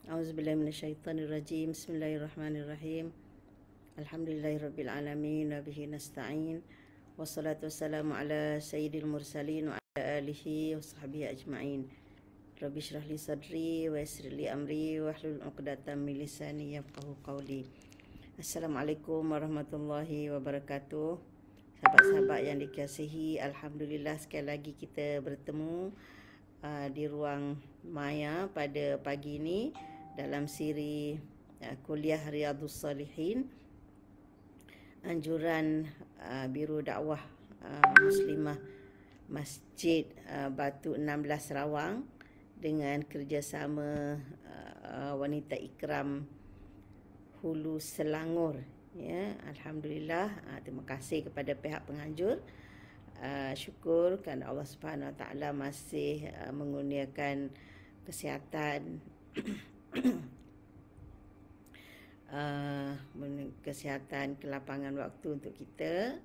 A'udzubillahi minasyaitonirrajim. Bismillahirrahmanirrahim. Alhamdulillahirabbil alamin wa bihi nasta'in. Wassalatu wassalamu ala sayyidil mursalin wa ala alihi wa sahbihi ajma'in. Rabbi shrah li sadri wa yassir li amri wa hlul 'uqdatam min lisani yafqahu qawli. Assalamualaikum warahmatullahi wabarakatuh. Sahabat-sahabat yang dikasihi, alhamdulillah sekali lagi kita bertemu di ruang maya pada pagi ini dalam siri kuliah Riyadhus Salihin, anjuran Biro Dakwah Muslimah Masjid Batu 16 Sarawang dengan kerjasama Wanita Ikram Hulu Selangor. Ya, alhamdulillah, terima kasih kepada pihak penganjur. Syukur kerana Allah Subhanahu Wa Taala masih mengurniakan kesihatan kesihatan, kelapangan waktu untuk kita.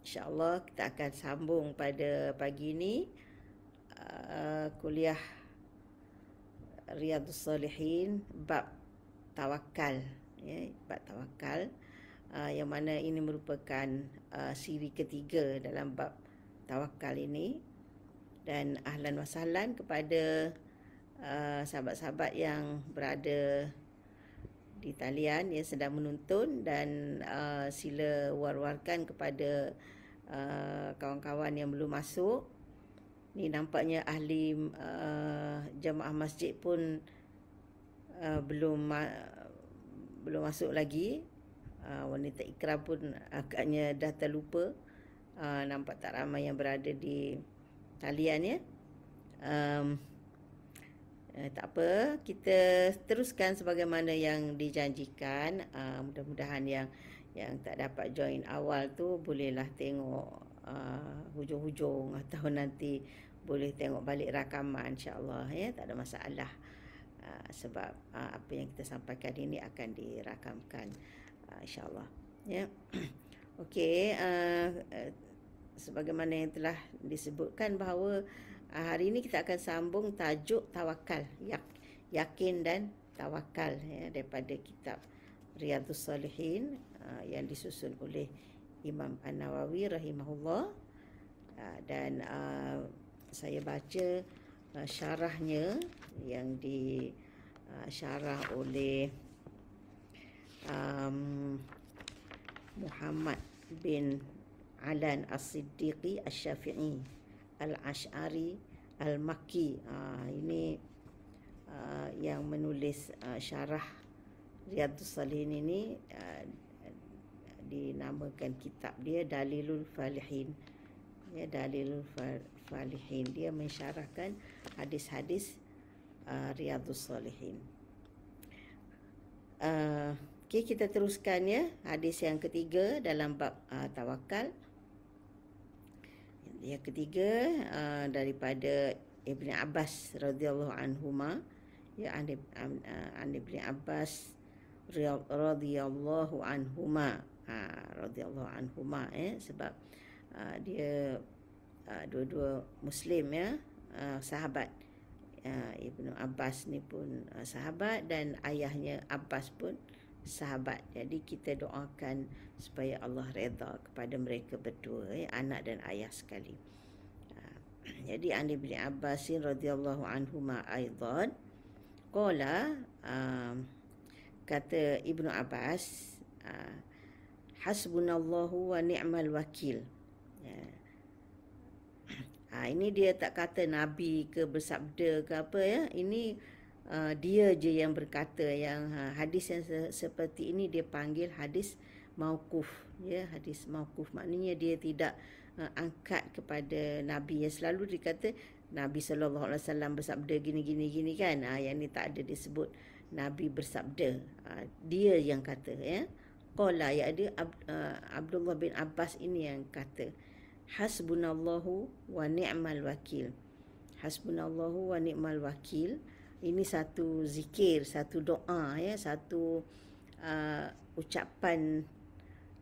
InsyaAllah kita akan sambung pada pagi ini kuliah Riyadhus Salihin bab tawakal, ya, bab tawakal, yang mana ini merupakan siri ketiga dalam bab tawakal ini. Dan ahlan wa sahlan kepada sahabat-sahabat yang berada di talian yang sedang menonton, dan sila war-warkan kepada kawan-kawan yang belum masuk. Ni nampaknya ahli jamaah masjid pun belum masuk lagi. Wanita Ikram pun agaknya dah terlupa. Nampak tak ramai yang berada di talian, ya. Tak apa, kita teruskan sebagaimana yang dijanjikan. Mudah-mudahan yang tak dapat join awal tu bolehlah tengok hujung-hujung, atau nanti boleh tengok balik rakaman, insya-Allah, ya, tak ada masalah. Sebab apa yang kita sampaikan ini akan dirakamkan, insya-Allah, ya. Okey, sebagaimana yang telah disebutkan bahawa hari ini kita akan sambung tajuk tawakal, yakin dan tawakal, ya, daripada kitab Riyadhus Salihin yang disusun oleh Imam An-Nawawi rahimahullah. Dan saya baca syarahnya yang disyarah oleh Muhammad bin Alan As-Siddiqi Asy-Syafi'i Al-Ash'ari Al-Makki. Ini yang menulis syarah Riyadhus Salihin ini, dinamakan kitab dia Dalilul Falihin, ya, Dalilul Falihin. Dia mensyarahkan hadis-hadis Riyadhus Salihin. Okey, kita teruskan, ya, hadis yang ketiga dalam bab tawakal. Yang ketiga daripada Ibn Abbas radhiyallahu anhuma, ya, an Ibn Abbas radhiyallahu anhuma, radhiyallahu anhuma, sebab dia dua-dua Muslim, ya, sahabat. Ibnu Abbas ni pun sahabat, dan ayahnya Abbas pun sahabat. Jadi kita doakan supaya Allah redha kepada mereka berdua, ya, anak dan ayah sekali. Jadi an Ibn Abbas radhiyallahu anhuma aidan qala, kata Ibnu Abbas, hasbunallahu wa ni'mal wakil. Ini dia tak kata Nabi ke bersabda ke apa, ya. Ini dia je yang berkata. Yang hadis yang seperti ini dia panggil hadis mauquf, ya, hadis mauquf. Maknanya dia tidak angkat kepada Nabi. Yang selalu dikata Nabi SAW bersabda gini kan. Yang ni tak ada disebut Nabi bersabda. Dia yang kata, ya. Qala, ya, ada Abdullah bin Abbas ini yang kata, hasbunallahu wa ni'mal wakil. Hasbunallahu wa ni'mal wakil. Ini satu zikir, satu doa, ya, satu ucapan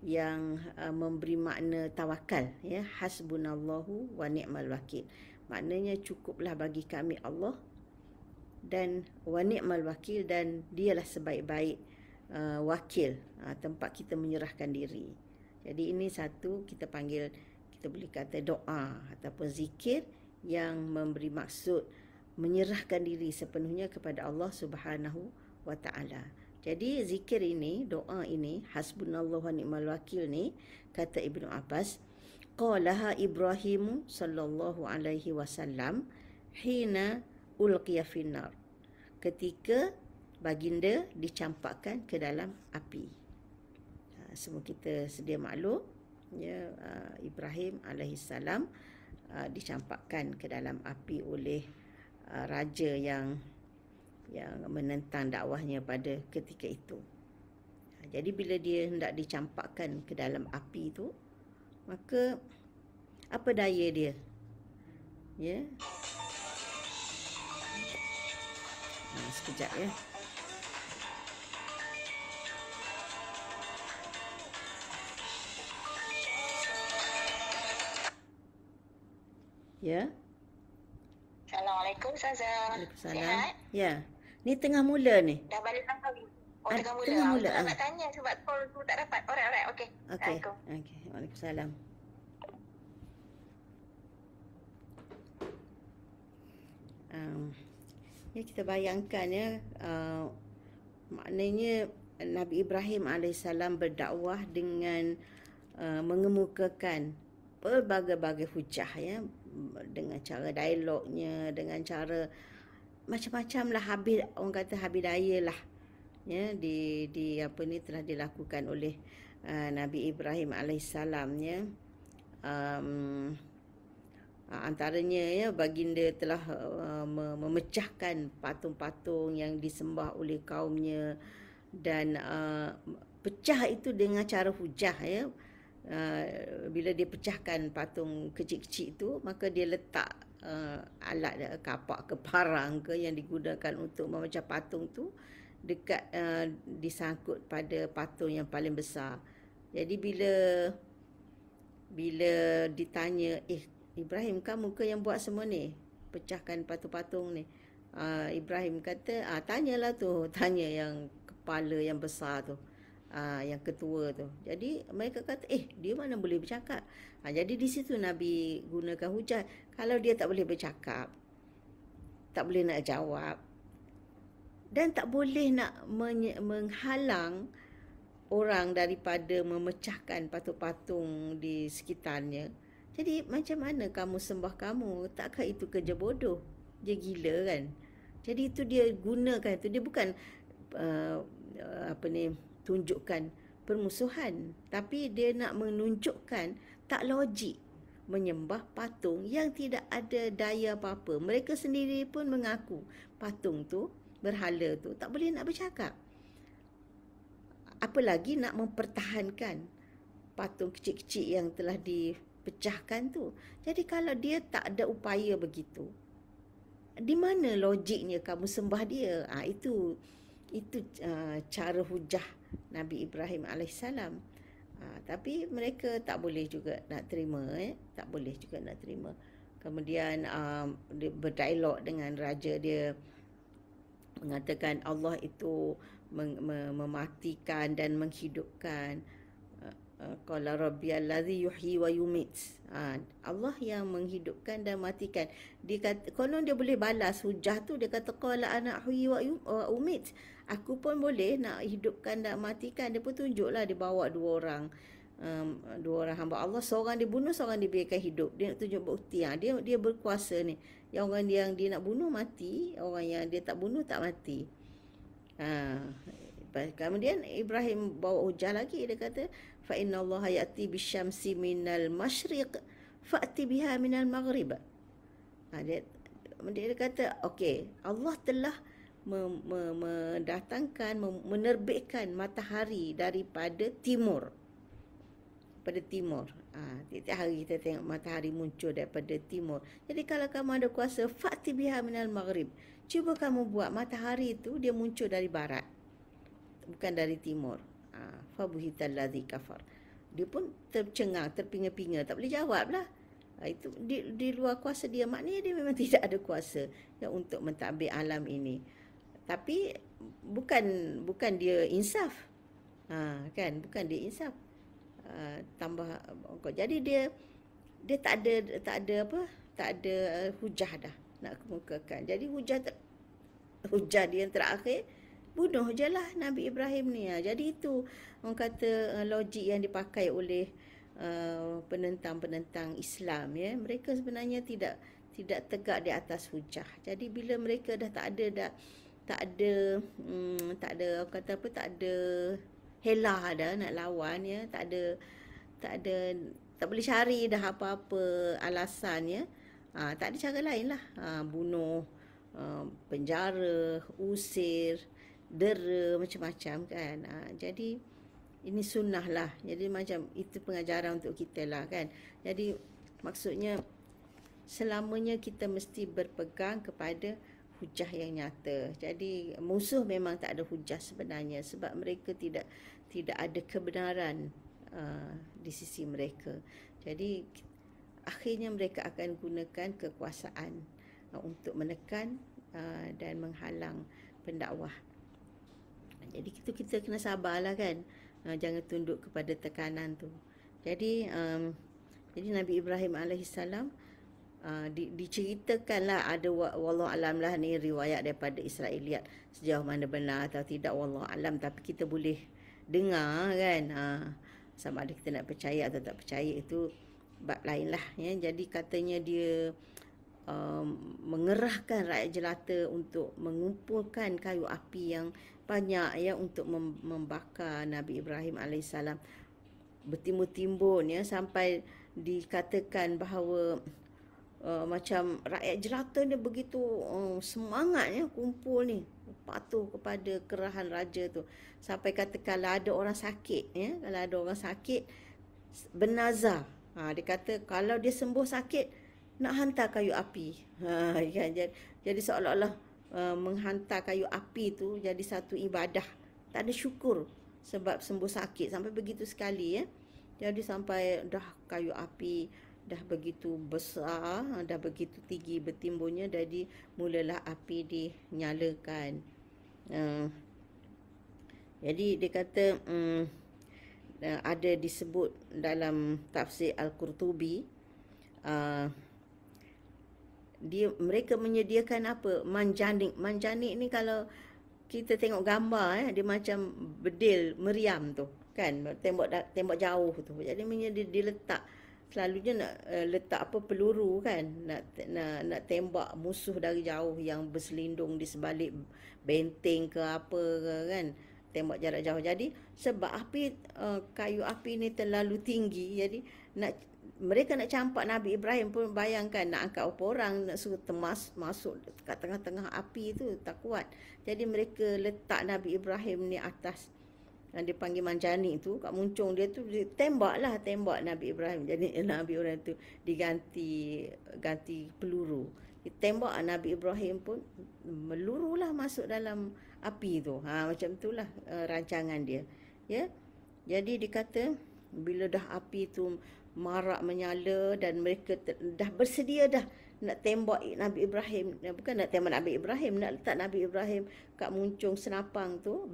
yang memberi makna tawakal, ya. Hasbunallahu wa ni'mal wakil. Maknanya cukuplah bagi kami Allah dan wa ni'mal wakil, dan dialah sebaik-baik wakil, tempat kita menyerahkan diri. Jadi ini satu kita panggil, kita boleh kata doa ataupun zikir yang memberi maksud menyerahkan diri sepenuhnya kepada Allah Subhanahu wa taala. Jadi zikir ini, doa ini, hasbunallahu wa ni'mal wakil ni, kata Ibnu Abbas, qalaha Ibrahim sallallahu alaihi wasallam hina ulqiya finnar, ketika baginda dicampakkan ke dalam api. Semua kita sedia maklum, ya, Ibrahim alaihissalam dicampakkan ke dalam api oleh raja yang menentang dakwahnya pada ketika itu. Jadi bila dia hendak dicampakkan ke dalam api itu, maka apa daya dia? Ya. Sekejap ya. Ya. Assalamualaikum Ustazah. Waalaikumsalam. Sihat? Ya. Ni tengah mula ni. Dah balik tarawih. Oh, tengah mula. Tengah mula. Nak tanya sebab call tu tak dapat. Alright. Okey. Okey. Assalamualaikum. Okey. Waalaikumsalam. Ya, kita bayangkan ya, maknanya Nabi Ibrahim alaihissalam berdakwah dengan mengemukakan pelbagai-bagai hujah, ya, dengan cara dialognya, dengan cara macam-macam lah, orang kata habis daya lah, ya, di apa ni telah dilakukan oleh Nabi Ibrahim alaihissalam, ya. Antaranya, ya, baginda telah memecahkan patung-patung yang disembah oleh kaumnya, dan pecah itu dengan cara hujah, ya. Bila dia pecahkan patung kecil-kecil itu, maka dia letak alat kapak ke parang ke yang digunakan untuk memecah patung tu dekat disangkut pada patung yang paling besar. Jadi bila ditanya, Ibrahim, kamu ke yang buat semua ni, pecahkan patung-patung ni? Ibrahim kata, tanyalah tu, tanya yang kepala yang besar tu, yang ketua tu. Jadi mereka kata, dia mana boleh bercakap? Jadi di situ Nabi gunakan hujah. Kalau dia tak boleh bercakap, tak boleh nak jawab, dan tak boleh nak menghalang orang daripada memecahkan patung-patung di sekitarnya, jadi macam mana kamu sembah kamu? Takkah itu kerja bodoh? Dia gila kan? Jadi itu dia gunakan, itu dia bukan tunjukkan permusuhan, tapi dia nak menunjukkan tak logik menyembah patung yang tidak ada daya apa-apa. Mereka sendiri pun mengaku patung tu, berhala tu, tak boleh nak bercakap. Apalagi nak mempertahankan patung kecil-kecil yang telah dipecahkan tu. Jadi kalau dia tak ada upaya begitu, di mana logiknya kamu sembah dia? Itu cara hujah Nabi Ibrahim alaihissalam. Tapi mereka tak boleh juga nak terima, tak boleh juga nak terima. Kemudian dia berdialog dengan raja, dia mengatakan Allah itu mematikan dan menghidupkan. Qala rabbiyallazi yuhyi wa yumit. Allah yang menghidupkan dan matikan. Dia kata, konon dia boleh balas hujah tu, dia kata qala ana uhyi wa umit. Aku pun boleh nak hidupkan dan matikan. Dia pun tunjuklah, dia bawa dua orang hamba Allah, seorang dibunuh, seorang dibiarkan hidup. Dia nak tunjuk bukti, dia berkuasa ni. Yang orang yang dia nak bunuh mati, orang yang dia tak bunuh tak mati. Kemudian Ibrahim bawa hujah lagi, dia kata fa innallaha ya'ti bisyamsi minal masyriq fa'ti biha minal maghrib. Dia kata, okey, Allah telah mendatangkan, menerbitkan matahari daripada timur. Pada timur. Tiap-tiap hari kita tengok matahari muncul daripada timur. Jadi kalau kamu ada kuasa, fa'ti biha minal maghrib. Cuba kamu buat matahari itu dia muncul dari barat, bukan dari timur. Fabuhital ladzi kafar. Dia pun tercengang, terpinga-pinga, tak boleh jawab lah. Itu di luar kuasa dia, maknanya dia memang tidak ada kuasa ya untuk mentadbir alam ini. Tapi bukan bukan dia insaf. Kan bukan dia insaf. Tambah jadi dia tak ada apa? Tak ada hujah dah nak kemukakan. Jadi hujah dia yang terakhir, bunuh je lah Nabi Ibrahim ni. Jadi itu orang kata logik yang dipakai oleh penentang-penentang Islam ya. Mereka sebenarnya tidak tegak di atas hujah. Jadi bila mereka dah tak ada orang kata apa, tak ada helah dah nak lawan ya, tak boleh cari dah apa-apa alasan ya. Tak ada cara lain lah. Bunuh, penjara, usir, dera, macam-macam kan. Jadi ini sunnah lah. Jadi macam itu pengajaran untuk kita lah kan. Jadi maksudnya selamanya kita mesti berpegang kepada hujah yang nyata. Jadi musuh memang tak ada hujah sebenarnya sebab mereka tidak ada kebenaran di sisi mereka. Jadi akhirnya mereka akan gunakan kekuasaan untuk menekan dan menghalang pendakwah. Jadi kita kena sabarlah kan. Jangan tunduk kepada tekanan tu. Jadi Nabi Ibrahim alaihissalam diceritakanlah, ada wallahu alam lah ni riwayat daripada Israiliyat, sejauh mana benar atau tidak wallahu alam, tapi kita boleh dengar kan. Sama ada kita nak percaya atau tak percaya itu bab lain lah ya. Jadi katanya dia mengerahkan rakyat jelata untuk mengumpulkan kayu api yang banyak ya untuk membakar Nabi Ibrahim alaihissalam. Bertimbun-timbun ya, sampai dikatakan bahawa macam rakyat jelata ni begitu semangatnya kumpul ni, patuh kepada kerahan raja tu, sampai kata kalau ada orang sakit ya, kalau ada orang sakit bernazar, dia kata kalau dia sembuh sakit nak hantar kayu api. Jadi seolah-olah menghantar kayu api tu jadi satu ibadah, tak ada syukur sebab sembuh sakit, sampai begitu sekali ya. Jadi sampai dah kayu api dah begitu besar, dah begitu tinggi bertimbunnya, jadi mulalah api dinyalakan. Jadi dia kata ada disebut dalam tafsir Al-Qurtubi, mereka menyediakan apa? Manjanik. Manjanik ni kalau kita tengok gambar dia macam bedil meriam tu kan, tembok jauh tu. Jadi dia letak, selalunya nak letak apa, peluru kan, nak tembak musuh dari jauh yang berselindung di sebalik benteng ke apa ke kan, tembak jarak jauh. Jadi sebab kayu api ni terlalu tinggi, jadi mereka nak campak Nabi Ibrahim pun, bayangkan nak angkat berapa orang, nak suruh masuk kat tengah-tengah api tu tak kuat. Jadi mereka letak Nabi Ibrahim ni atas, yang dipanggil manjanik tu, kat muncung dia tu, dia tembak Nabi Ibrahim. Jadi Nabi Ibrahim tu ganti peluru. Dia tembak Nabi Ibrahim pun melurulah masuk dalam api tu. Macam itulah rancangan dia. Ya. Jadi dikata bila dah api tu marak menyala dan mereka dah bersedia dah nak tembak Nabi Ibrahim, bukan nak tembak Nabi Ibrahim, nak letak Nabi Ibrahim kat muncung senapang tu,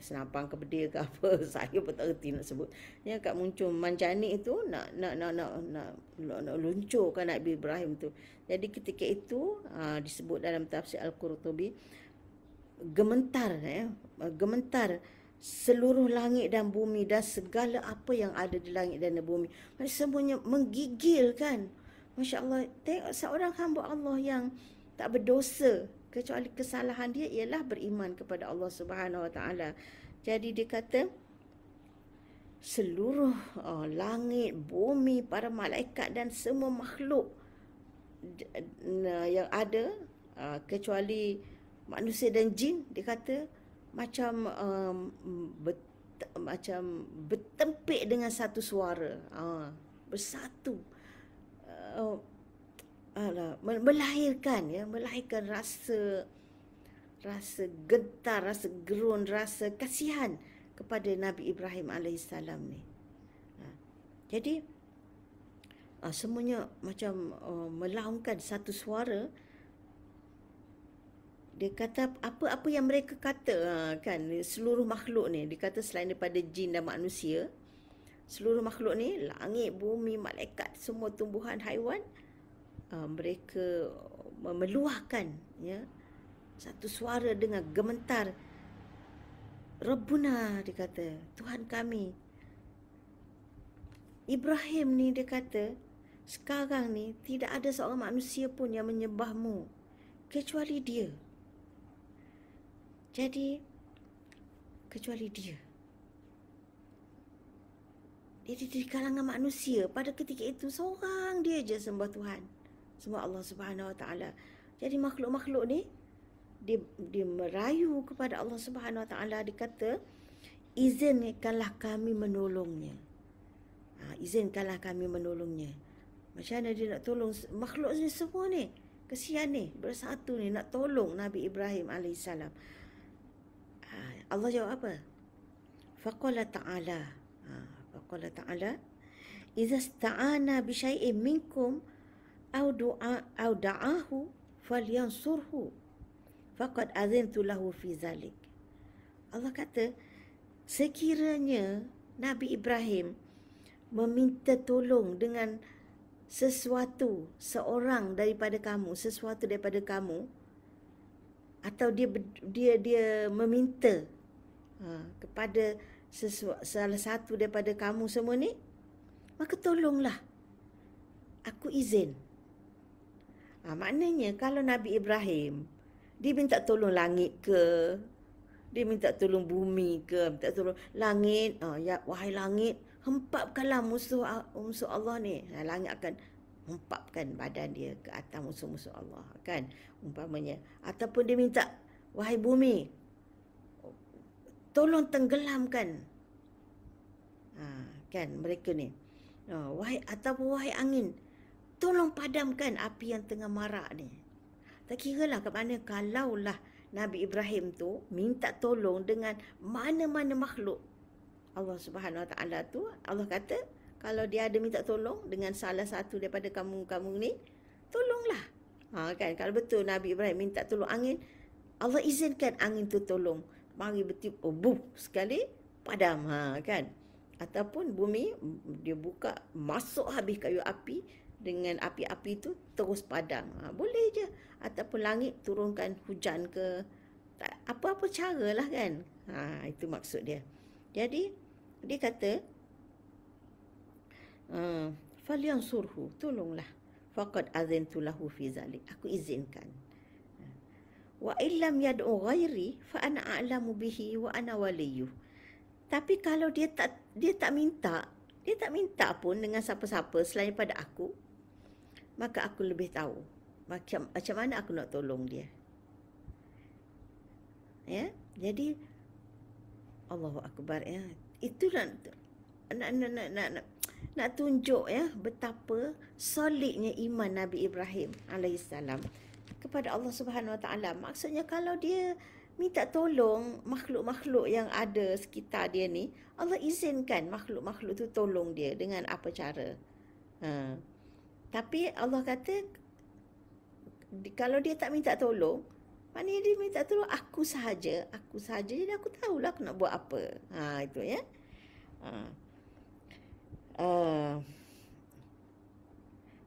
senapang ke bedil ke apa, saya pun tak reti nak sebut. Ya, kat muncung manjanik itu nak luncurkan Nabi Ibrahim tu. Jadi ketika itu disebut dalam tafsir Al-Qurtubi, gementar seluruh langit dan bumi dan segala apa yang ada di langit dan bumi. Semuanya menggigil kan. Masya Allah, tengok seorang hamba Allah yang tak berdosa, kecuali kesalahan dia ialah beriman kepada Allah Subhanahu Wa Taala. Jadi dia kata seluruh langit, bumi, para malaikat dan semua makhluk yang ada, kecuali manusia dan jin, dia kata macam bertempik dengan satu suara, bersatu, melahirkan rasa gentar, rasa gerun, rasa kasihan kepada Nabi Ibrahim alaihissalam ni. Jadi semuanya macam melaungkan satu suara. Dia kata apa-apa yang mereka kata, kan, seluruh makhluk ni, dia kata selain daripada jin dan manusia, seluruh makhluk ni, langit, bumi, malaikat, semua tumbuhan, haiwan, mereka meluahkan, ya, satu suara dengan gemetar. Rabbuna, dia kata, Tuhan kami. Ibrahim ni, dia kata, sekarang ni tidak ada seorang manusia pun yang menyembahmu kecuali dia. Jadi, kecuali dia. Jadi di kalangan manusia pada ketika itu seorang dia je sembah Tuhan, sembah Allah Subhanahu Wa Taala. Jadi makhluk-makhluk ni dia merayu kepada Allah Subhanahu Wa Taala. Dia kata, izinkanlah kami menolongnya. Izinkanlah kami menolongnya. Macam mana dia nak tolong makhluk ni semua ni? Kesian ni, bersatu ni nak tolong Nabi Ibrahim alaihissalam. Allah jawab apa? Faqala ta'ala. Faqala ta'ala, "Idza sta'ana bi syai'in minkum aw da'ahu falyansurhu faqad adzintu lahu fi zalik." Allah kata, sekiranya Nabi Ibrahim meminta tolong dengan sesuatu, seorang daripada kamu, sesuatu daripada kamu, atau dia meminta kepada salah satu daripada kamu semua ni, maka tolonglah. Aku izin. Maknanya kalau Nabi Ibrahim dia minta tolong langit ke, dia minta tolong bumi ke, minta tolong langit, ya wahai langit, hempapkanlah musuh Allah ni. Langit akan hempapkan badan dia ke atas musuh-musuh Allah, kan, umpamanya. Ataupun dia minta, wahai bumi, tolong tenggelamkan, kan, mereka ni. Ataupun wahai angin, tolong padamkan api yang tengah marak ni. Tak kiralah ke mana, kalaulah Nabi Ibrahim tu minta tolong dengan mana-mana makhluk Allah Subhanahu Wa Taala tu, Allah kata, kalau dia ada minta tolong dengan salah satu daripada kamu ni, tolonglah. Kan, kalau betul Nabi Ibrahim minta tolong angin, Allah izinkan angin tu tolong. Mari bertiup, sekali padam, kan. Ataupun bumi dia buka, masuk habis kayu api, dengan api-api tu terus padam. Boleh je. Ataupun langit turunkan hujan ke, apa-apa caralah, kan. Itu maksud dia. Jadi dia kata, falyansurhu, tolonglah. Faqad azintu lahu fi zalik, aku izinkan. Wa illam yad'u ghairi fa ana a'lamu bihi wa ana waliyuh. Tapi kalau dia tak minta pun dengan siapa-siapa selain pada aku, maka aku lebih tahu macam mana aku nak tolong dia. Ya, jadi Allahu Akbar, ya. Itu nak tunjuk, ya, betapa solidnya iman Nabi Ibrahim alaihissalam kepada Allah Subhanahu Wa Taala. Maksudnya kalau dia minta tolong makhluk-makhluk yang ada sekitar dia ni, Allah izinkan makhluk-makhluk tu tolong dia dengan apa cara. Tapi Allah kata, kalau dia tak minta tolong, maknanya dia minta tolong aku sahaja, jadi aku tahulah aku nak buat apa. Itu, ya.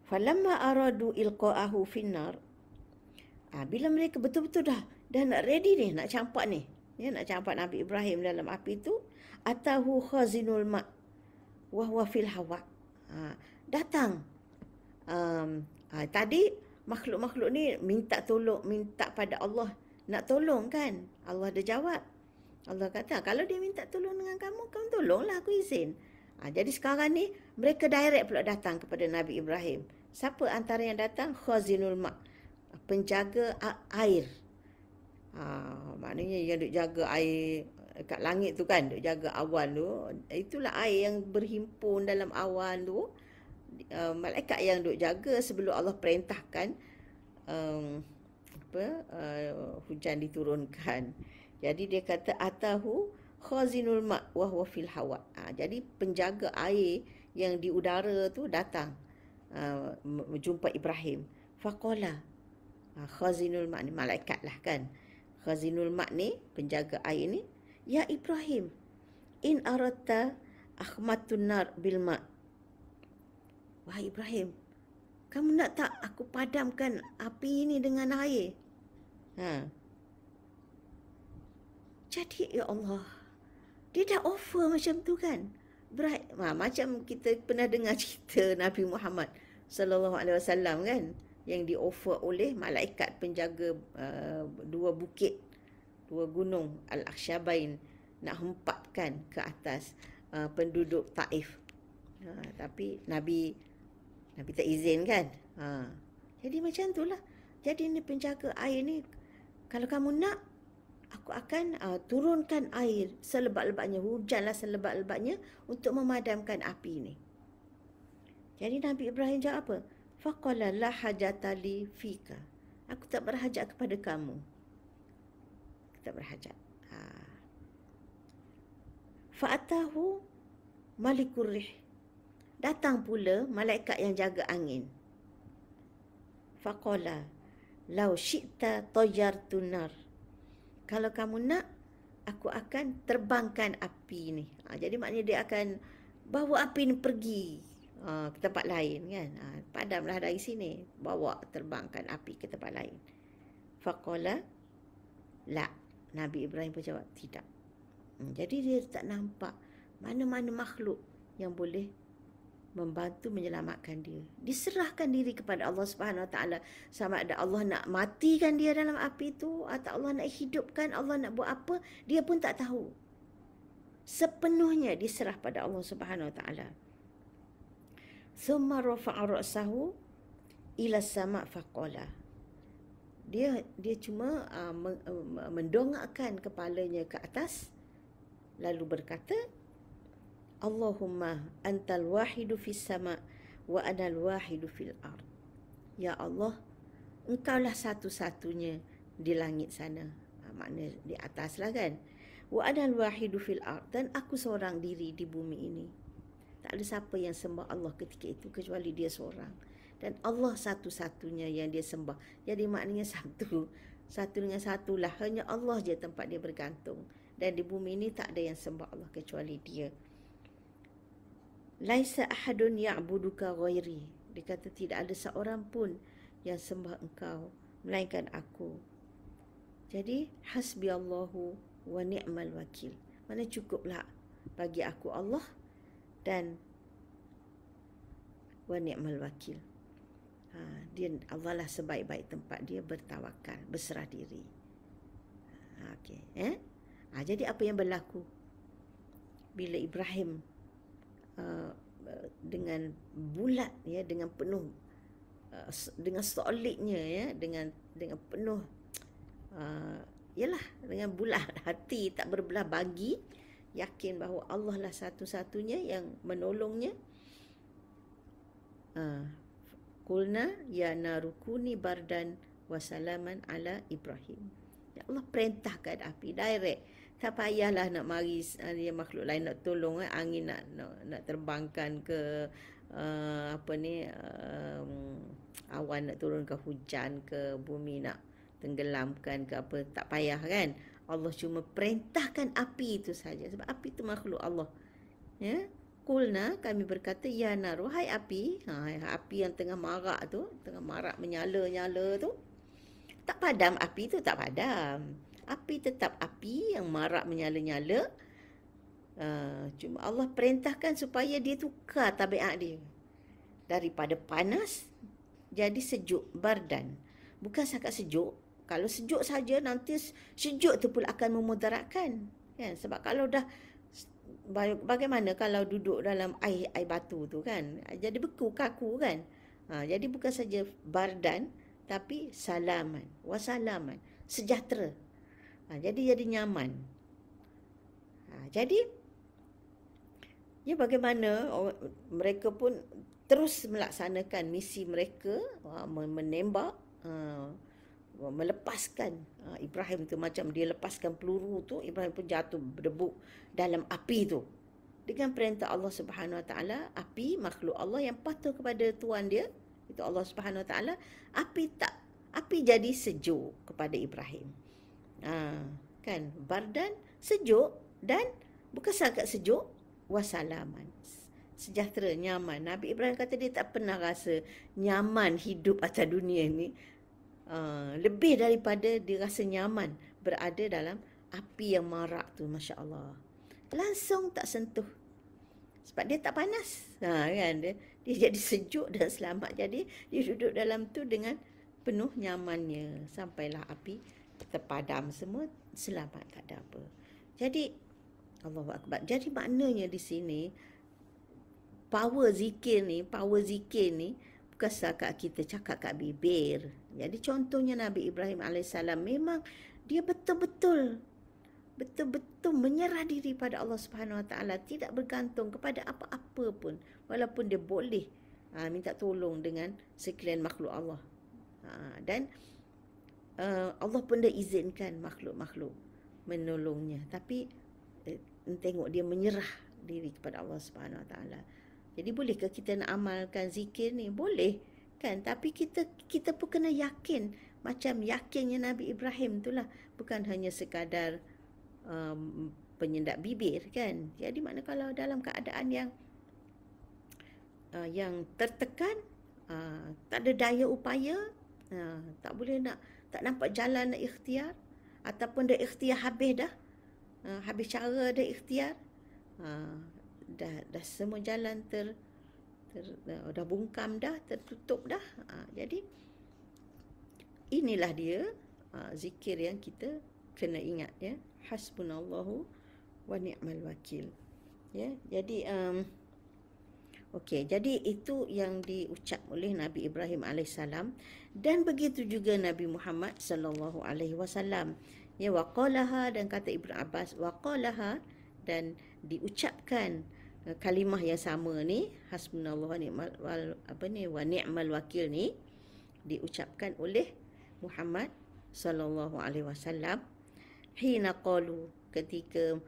Falamma aradu ilqa'ahu finnar, bila mereka betul-betul dah nak ready ni, nak campak ni, ya, nak campak Nabi Ibrahim dalam api tu, atahu khazinul ma' wa huwa fil hawa. Datang tadi makhluk-makhluk ni minta pada Allah nak tolong, kan. Allah dah jawab. Allah kata, kalau dia minta tolong dengan kamu tolonglah, aku izin. Jadi sekarang ni mereka direct pula datang kepada Nabi Ibrahim. Siapa antara yang datang? Khazinul ma', penjaga air. Maknanya yang duk jaga air kat langit tu, kan, duk jaga awan tu. Itulah air yang berhimpun dalam awan tu. Malaikat yang duk jaga sebelum Allah perintahkan hujan diturunkan. Jadi dia kata atahu khazinul ma' wa huwa fil hawa. Jadi penjaga air yang di udara tu datang. jumpa Ibrahim. Faqala, khazinul mak ni malaikat lah kan. Khazinul mak ni, penjaga air ni, ya Ibrahim, in aradta akhmatun nar bil ma'. Wahai Ibrahim, kamu nak tak aku padamkan api ini dengan air? Jadi ya Allah, dia dah offer macam tu kan. Macam kita pernah dengar cerita Nabi Muhammad sallallahu alaihi wasallam kan, yang di-offer oleh malaikat penjaga dua bukit, dua gunung Al-Akhsyabain, nak hempapkan ke atas penduduk Taif. Tapi Nabi tak izin kan. Jadi macam itulah. Jadi ni penjaga air ni, kalau kamu nak, aku akan turunkan air selebat-lebatnya, hujanlah selebat-lebatnya untuk memadamkan api ni. Jadi Nabi Ibrahim jawab apa? Faqala la hajata li fika. Aku tak berhajat kepada kamu. Tak berhajat. Fa'atahu malikur rih. Datang pula malaikat yang jaga angin. Faqala law syi'ta tayyartun nar. Kalau kamu nak, aku akan terbangkan api ni. Jadi maknanya dia akan bawa api ni pergi ke tempat lain kan. Padamlah dari sini, bawa terbangkan api ke tempat lain. Faqala la. Nabi Ibrahim pun jawab tidak. Jadi dia tak nampak mana-mana makhluk yang boleh membantu menyelamatkan dia. Diserahkan diri kepada Allah Subhanahu Wa Taala. Sama ada Allah nak matikan dia dalam api itu, atau Allah nak hidupkan, Allah nak buat apa, dia pun tak tahu. Sepenuhnya diserah pada Allah Subhanahu Wa Taala. Thumma rafa'a ra'sahu ila sama' faqala. Dia cuma mendongakkan kepalanya ke atas, lalu berkata, Allahumma antal wahidu fis sama' wa anal wahidu fil ard. Ya Allah, engkaulah satu-satunya di langit sana. Makna di atas lah kan. Wa anal wahidu fil ard. Dan aku seorang diri di bumi ini. Tak ada siapa yang sembah Allah ketika itu kecuali dia seorang. Dan Allah satu-satunya yang dia sembah. Jadi maknanya satu dengan satulah. Hanya Allah je tempat dia bergantung. Dan di bumi ini tak ada yang sembah Allah kecuali dia. Laisa ahadun ya'buduka ghairi. Dia kata tidak ada seorang pun yang sembah engkau melainkan aku. Jadi hasbi Allahu wa ni'mal wakil. Mana cukuplah bagi aku Allah dan wa ni'mal wakil. Dia Allah lah sebaik-baik tempat dia bertawakal, berserah diri. Okey, jadi apa yang berlaku bila Ibrahim dengan bulat ya, dengan penuh dengan solidnya ya, dengan penuh dengan bulat hati, tak berbelah bagi, yakin bahawa Allah lah satu-satunya yang menolongnya. Qulna ya narukuni bardan wa salaman ala Ibrahim. Ya Allah perintahkan api direct. Tak payahlah nak mari makhluk lain nak tolong, angin nak terbangkan ke awan nak turunkan hujan ke, bumi nak tenggelamkan ke apa, tak payah kan. Allah cuma perintahkan api itu saja, sebab api itu makhluk Allah. Ya, qulna, kami berkata, ya nar, wahai api, api yang tengah marak tu, tengah marak menyala-nyala tu, tak padam api tu, tak padam. Api tetap api yang marak menyala-nyala. Cuma Allah perintahkan supaya dia tukar tabiat dia. Daripada panas, jadi sejuk, bardan. Bukan sangat sejuk. Kalau sejuk saja, nanti sejuk tu pula akan memudaratkan. Kan? Sebab kalau dah, bagaimana kalau duduk dalam air batu tu kan? Jadi beku, kaku kan? Jadi bukan saja bardan, tapi salaman, wasalaman, sejahtera. Jadi nyaman. Jadi ya, bagaimana mereka pun terus melaksanakan misi mereka, menembak, melepaskan Ibrahim tu, macam dia lepaskan peluru tu, Ibrahim pun jatuh berdebuk dalam api tu. dengan perintah Allah Subhanahu Wa Taala, api makhluk Allah yang patuh kepada tuan dia, itu Allah Subhanahu Wa Taala, api jadi sejuk kepada Ibrahim. Kan, bardan sejuk, dan bukan sangat sejuk, wasalaman, sejahtera, nyaman. Nabi Ibrahim kata dia tak pernah rasa nyaman hidup atas dunia ni, lebih daripada dia rasa nyaman berada dalam api yang marak tu. Masya Allah, langsung tak sentuh sebab dia tak panas, kan, dia jadi sejuk dan selamat. Jadi dia duduk dalam tu dengan penuh nyamannya, sampailah api terpadam semua, selamat, tak ada apa. Jadi Allahu Akbar. Jadi maknanya di sini power zikir ni bukan setakat kita cakap kat bibir. Jadi contohnya Nabi Ibrahim AS memang dia betul-betul menyerah diri pada Allah Subhanahu Wa Taala, tidak bergantung kepada apa-apa pun, walaupun dia boleh minta tolong dengan sekalian makhluk Allah. Dan Allah pun dah izinkan makhluk-makhluk menolongnya, tapi tengok dia menyerah diri kepada Allah Subhanahu Wa Taala. Jadi bolehkah kita nak amalkan zikir ni? Boleh kan, tapi kita pun kena yakin macam yakinnya Nabi Ibrahim itulah, bukan hanya sekadar penyendap bibir kan. Jadi mana kalau dalam keadaan yang tertekan, tak ada daya upaya, tak boleh tak nampak jalan nak ikhtiar, ataupun dah ikhtiar habis dah, habis cara dah ikhtiar, dah semua jalan dah bungkam dah, tertutup dah. Jadi inilah dia zikir yang kita kena ingat, ya. Hasbunallahu wa ni'mal wakil. Ya, jadi okey, jadi itu yang diucap oleh Nabi Ibrahim alaihissalam, dan begitu juga Nabi Muhammad sallallahu alaihi wasallam. Ya, waqalaha, dan kata Ibnu Abbas waqalaha, dan diucapkan kalimah yang sama ni, hasbunallahu wa ni'mal wakil ni diucapkan oleh Muhammad sallallahu alaihi wasallam hina qalu, ketika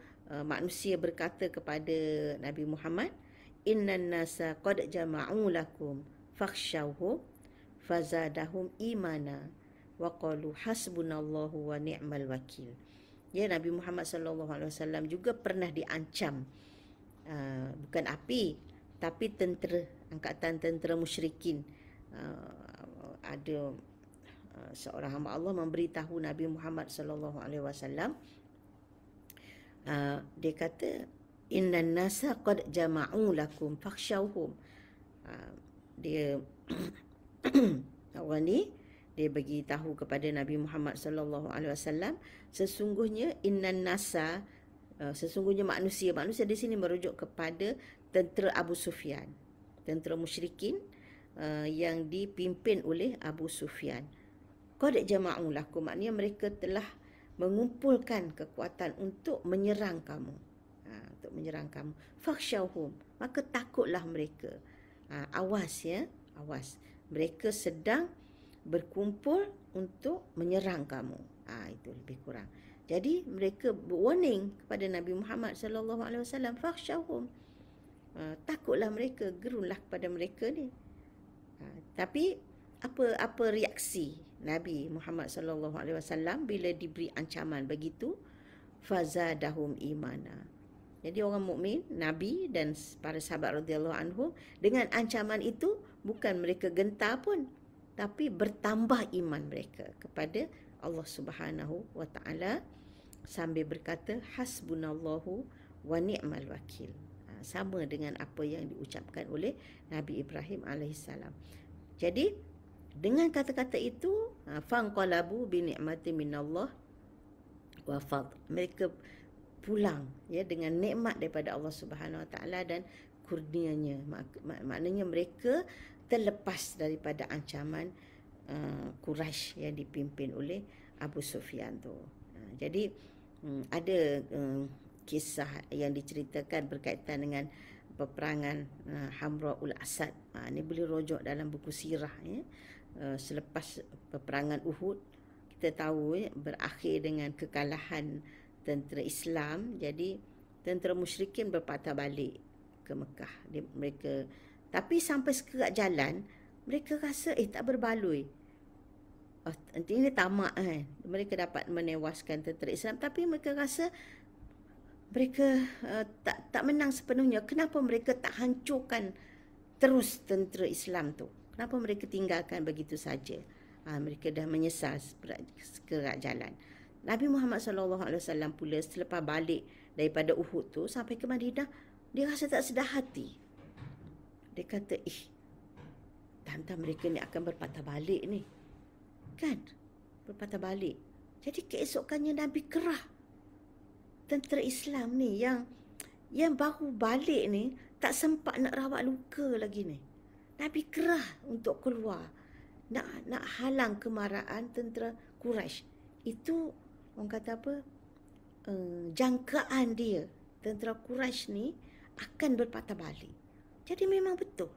manusia berkata kepada Nabi Muhammad, innan nasa qad jama'u lakum fakhshawhum fazadahum imana wa qalu hasbunallahu wa ni'mal wakil. Ya, Nabi Muhammad sallallahu alaihi wasallam juga pernah diancam, bukan api tapi angkatan tentera musyrikin. Ada seorang hamba Allah memberitahu Nabi Muhammad sallallahu alaihi wasallam, dia kata innan nasa qad jama'u lakum fakhshawhum. Dia orang ni dia bagi tahu kepada Nabi Muhammad sallallahu alaihi wasallam, sesungguhnya innan nasa, sesungguhnya manusia di sini merujuk kepada tentera Abu Sufyan, tentera musyrikin yang dipimpin oleh Abu Sufyan. Qad jama'u lakum, maknanya mereka telah mengumpulkan kekuatan untuk menyerang kamu, untuk menyerang kamu. Fakhshawhum, maka takutlah mereka. Awas, ya, awas, mereka sedang berkumpul untuk menyerang kamu. Itu lebih kurang. Jadi mereka warning kepada Nabi Muhammad sallallahu alaihi wasallam, fakhshawhum, takutlah mereka, gerunlah kepada mereka ni. Tapi apa reaksi Nabi Muhammad sallallahu alaihi wasallam bila diberi ancaman begitu? Fazadahum imana. Jadi orang mukmin, Nabi dan para sahabat radhiyallahu anhum, dengan ancaman itu bukan mereka gentar pun, tapi bertambah iman mereka kepada Allah Subhanahu wa taala, sambil berkata hasbunallahu wa ni'mal wakil. Sama dengan apa yang diucapkan oleh Nabi Ibrahim alaihissalam. Jadi dengan kata-kata itu, fanqalabu bi ni'mati minallah wa fadl, mereka pulang, ya, dengan nikmat daripada Allah Subhanahu wa taala dan kurnianya. Maknanya mereka terlepas daripada ancaman Quraisy yang dipimpin oleh Abu Sufyan tu. Jadi ada kisah yang diceritakan berkaitan dengan peperangan Hamra'ul Asad. Ini boleh rujuk dalam buku sirah, ya. Selepas peperangan Uhud, kita tahu, ya, berakhir dengan kekalahan tentera Islam. Jadi tentera musyrikin berpatah balik ke Mekah. Tapi sampai sekerat jalan, mereka rasa tak berbaloi. Ini tamak kan. Mereka dapat menewaskan tentera Islam, tapi mereka rasa mereka tak menang sepenuhnya. Kenapa mereka tak hancurkan terus tentera Islam tu? Kenapa mereka tinggalkan begitu saja? Mereka dah menyesal sekerat jalan. Nabi Muhammad SAW pula selepas balik daripada Uhud tu sampai ke Madinah, dia rasa tak sedar hati. Dia kata, tanda mereka ni akan berpatah balik ni. Kan? Berpatah balik. Jadi keesokannya Nabi kerah tentera Islam ni yang baru balik ni tak sempat nak rawat luka lagi ni. Nabi kerah untuk keluar. Nak halang kemarahan tentera Quraisy. Itu orang kata apa? Jangkaan dia. Tentera Quraisy ni akan berpatah balik. Jadi memang betul.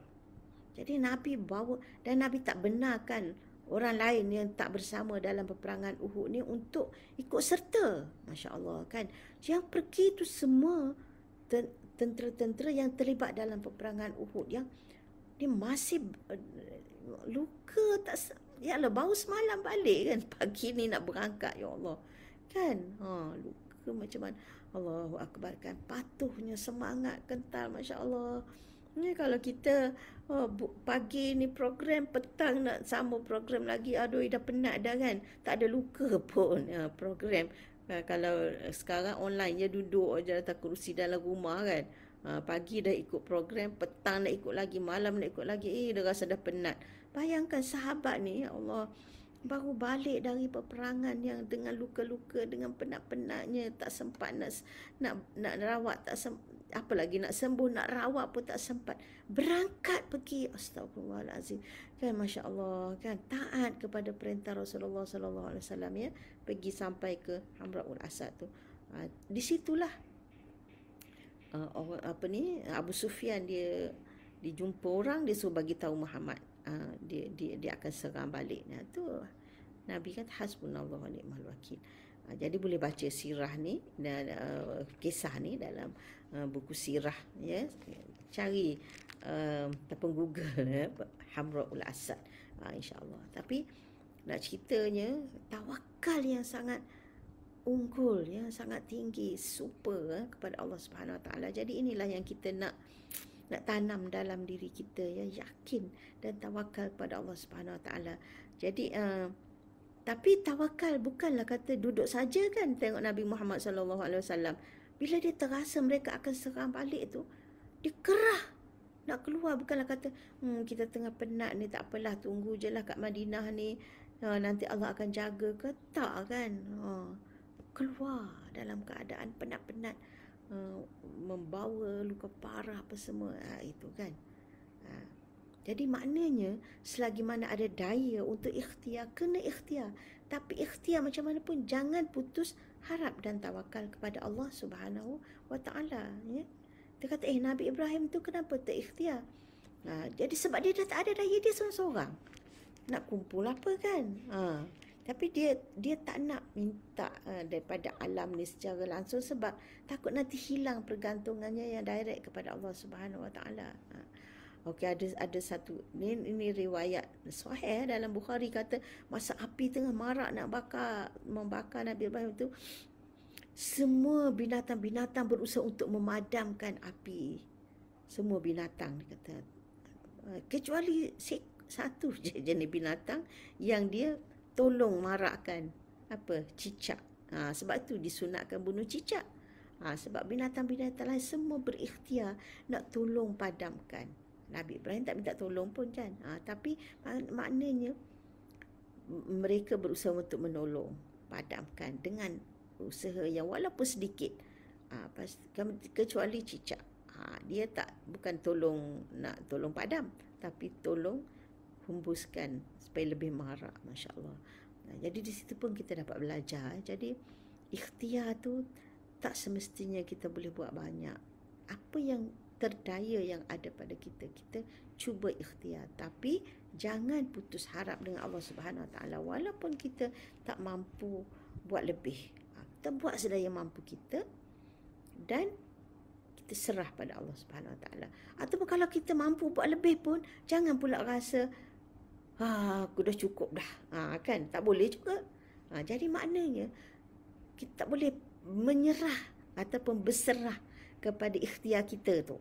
Jadi Nabi bawa, dan Nabi tak benarkan orang lain yang tak bersama dalam peperangan Uhud ni untuk ikut serta. Masya Allah kan. Yang pergi tu semua tentera-tentera yang terlibat dalam peperangan Uhud yang dia masih luka tak. Yalah, baru semalam balik kan. Pagi ni nak berangkat, ya Allah. Kan? Luka macam mana. Allahu Akbar kan. Patuhnya, semangat, kental, Masya Allah. Ni kalau kita pagi ni program, petang nak sambung program lagi, aduh dah penat dah kan. Tak ada luka pun program. Kalau sekarang online je, duduk je atas kerusi dalam rumah kan. Pagi dah ikut program, petang nak ikut lagi, malam nak ikut lagi, dah rasa dah penat. Bayangkan sahabat ni, ya Allah, baru balik dari peperangan yang dengan luka-luka, dengan penat-penatnya, tak sempat nak rawat, apa lagi nak sembuh, nak rawat pun tak sempat. Berangkat pergi, astagfirullahalazim. Kan, Masya Allah, kan, taat kepada perintah Rasulullah SAW ya, pergi sampai ke Hamra'ul Asad tu. Di situlah Abu Sufyan dia dijumpa orang, dia suruh bagi tahu Muhammad dia akan serang balik. Tu Nabi kata hasbunallah wa ni'mal wakil. Jadi boleh baca sirah ni dan kisah ni dalam buku sirah ya. Cari ataupun Google Hamra'ul Asad insya-Allah. Tapi nak ceritanya tawakal yang sangat unggul, yang sangat tinggi, super kepada Allah Subhanahu Wa Taala. Jadi inilah yang kita nak tanam dalam diri kita ya, yakin dan tawakal pada Allah Subhanahu Wa Taala. Jadi tapi tawakal bukanlah kata duduk saja kan. Tengok Nabi Muhammad SAW, bila dia terasa mereka akan serang balik tu, dia kerah nak keluar. Bukanlah kata kita tengah penat ni, tak apalah, tunggu je lah kat Madinah ni, nanti Allah akan jaga ke. Tak kan. Keluar dalam keadaan penat-penat, membawa luka parah apa semua, itu kan. Jadi maknanya selagi mana ada daya untuk ikhtiar, kena ikhtiar. Tapi ikhtiar macam mana pun jangan putus harap dan tawakal kepada Allah Subhanahu Wa Taala ya. Dia kata Nabi Ibrahim tu kenapa tak ikhtiar? Jadi sebab dia dah tak ada daya, dia seorang-seorang. Nak kumpul apa kan? Tapi dia tak nak minta daripada alam ni secara langsung, sebab takut nanti hilang pergantungannya yang direct kepada Allah Subhanahu Wa Taala. Okey, ada satu ini riwayat sahih dalam Bukhari, kata masa api tengah marak nak membakar Nabi Ibrahim tu, semua binatang-binatang berusaha untuk memadamkan api. Semua binatang, dia kata, kecuali satu je jenis binatang yang dia tolong marakkan, cicak. Sebab tu disunatkan bunuh cicak. Sebab binatang-binatang lain semua berikhtiar nak tolong padamkan. Nabi Ibrahim tak minta tolong pun kan. Tapi maknanya mereka berusaha untuk menolong, padamkan dengan usaha yang walaupun sedikit. Kecuali cicak. Dia bukan nak tolong padam, tapi tolong hembuskan supaya lebih marak. Masya Allah. Jadi di situ pun kita dapat belajar. Jadi ikhtiar tu tak semestinya kita boleh buat banyak. Apa yang terdaya yang ada pada kita cuba ikhtiar. Tapi jangan putus harap dengan Allah Subhanahu Wa Taala. Walaupun kita tak mampu buat lebih, kita buat sedaya mampu kita, dan kita serah pada Allah Subhanahu Wa Taala. Ataupun kalau kita mampu buat lebih pun, jangan pula rasa aku dah cukup dah. Kan tak boleh juga. Jadi maknanya kita tak boleh menyerah ataupun berserah kepada ikhtiar kita tu.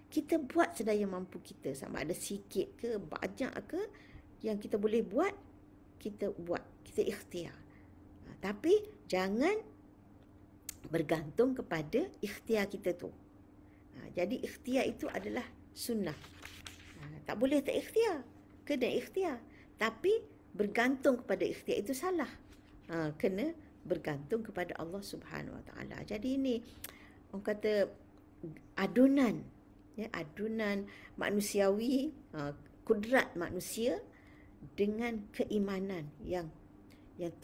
Kita buat sedaya mampu kita, sama ada sikit ke banyak ke yang kita boleh buat, kita buat, kita ikhtiar. Tapi jangan bergantung kepada ikhtiar kita tu. Jadi ikhtiar itu adalah sunnah. Tak boleh tak ikhtiar, kena ikhtiar. Tapi bergantung kepada ikhtiar itu salah. Kena bergantung kepada Allah Subhanahu Wa Taala. Jadi ini orang kata adunan, adunan manusiawi, kudrat manusia dengan keimanan yang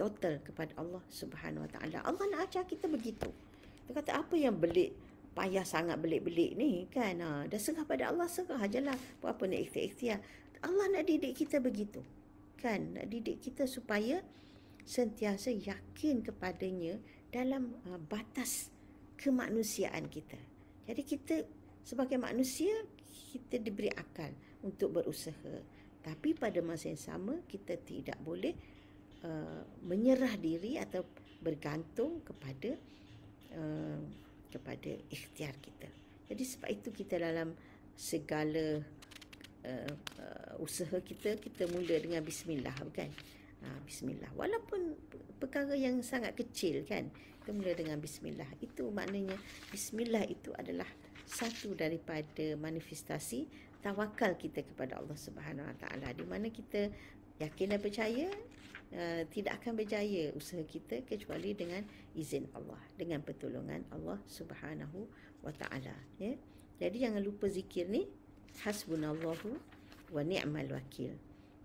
total kepada Allah Subhanahu Wa Taala. Allah nak ajar kita begitu. Dia kata apa yang payah sangat belik-belik ni kan. Dah serah pada Allah, serah ajalah. Buat apa nak ikhtiar-ikhtiar. Allah nak didik kita begitu. Kan, nak didik kita supaya sentiasa yakin kepadanya dalam batas kemanusiaan kita. Jadi kita sebagai manusia, kita diberi akal untuk berusaha. Tapi pada masa yang sama, kita tidak boleh menyerah diri atau bergantung kepada ikhtiar kita. Jadi sebab itu kita dalam segala usaha kita mula dengan bismillah, bukan? Bismillah. Walaupun perkara yang sangat kecil kan, kita mula dengan bismillah. Itu maknanya bismillah itu adalah satu daripada manifestasi tawakal kita kepada Allah Subhanahu Wa Taala, di mana kita yakin dan percaya tidak akan berjaya usaha kita kecuali dengan izin Allah, dengan pertolongan Allah Subhanahu Wa Taala, ya. Jadi jangan lupa zikir ni, hasbunallahu wa ni'mal wakil.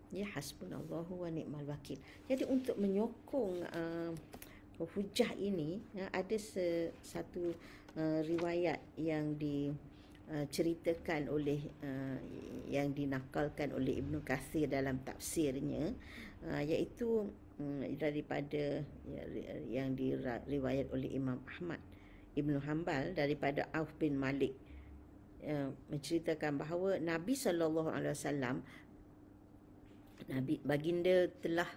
Ya, hasbunallahu wa ni'mal wakil. Jadi untuk menyokong hujah ini, ada satu riwayat yang diceritakan oleh yang dinakalkan oleh Ibnu Katsir dalam tafsirnya, iaitu daripada yang diriwayat oleh Imam Ahmad Ibnu Hanbal daripada Auf bin Malik, menceritakan bahawa Nabi SAW, baginda telah